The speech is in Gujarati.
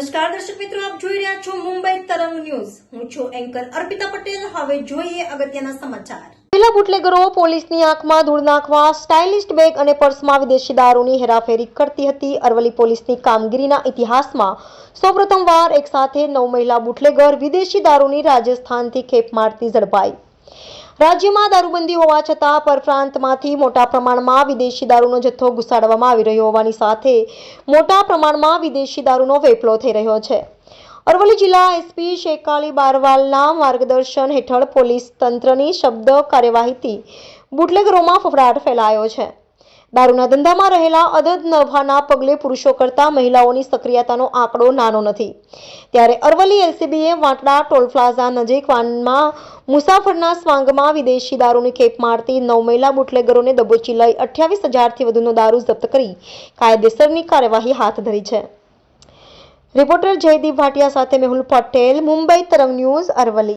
નમસ્કાર દર્શક મિત્રો, આપ જોઈ રહ્યા છો મુંબઈ તરંગ ન્યૂઝ. હું છું એન્કર અર્પિતા પટેલ. હવે જોઈએ અગત્યના સમાચાર. મહિલા બુટલેગરો પોલીસની આંખમાં ધૂળ નાખવા સ્ટાઇલિસ્ટ બેગ અને પર્સમાં વિદેશી દારૂની હેરાફેરી કરતી હતી. અરવલ્લી પોલીસની કામગીરીના ઇતિહાસમાં સૌપ્રથમવાર એક સાથે 9 મહિલા બુટલેગર વિદેશી દારૂની રાજસ્થાનથી ખેપ મારતી ઝડપાઈ. રાજ્યમાં દારૂબંધી હોવા છતાં પરપ્રાંતમાંથી મોટા પ્રમાણમાં વિદેશી દારૂનો જથ્થો ઘુસાડવામાં આવી રહ્યો હોવાની સાથે મોટા પ્રમાણમાં વિદેશી દારૂનો વેપલો થઈ રહ્યો છે. અરવલ્લી જિલ્લા એસપી શેકાલી બારવાલના માર્ગદર્શન હેઠળ પોલીસ તંત્રની શબ્દ કાર્યવાહીથી બુટલેગરોમાં ફફડાટ ફેલાયો છે. દારૂના ધંધામાં રહેલા અદદ નફાના પગલે પુરુષો કરતાં મહિલાઓની સક્રિયતાનો આંકડો નાનો નથી. ત્યારે અરવલ્લી એલસીબીએ વાટડા ટોલ પ્લાઝા નજીક વાનમાં મુસાફરના સ્વાંગમાં વિદેશી દારૂની ખેપ મારતી 9 મહિલા બુટલેગરોને દબોચી લઈ 28,000થી વધુનો દારૂ જપ્ત કરી કાયદેસરની કાર્યવાહી હાથ ધરી છે. રિપોર્ટર જયદીપ ભાટિયા સાથે મેહુલ પટેલ, મુંબઈ તરંગ ન્યૂઝ, અરવલ્લી.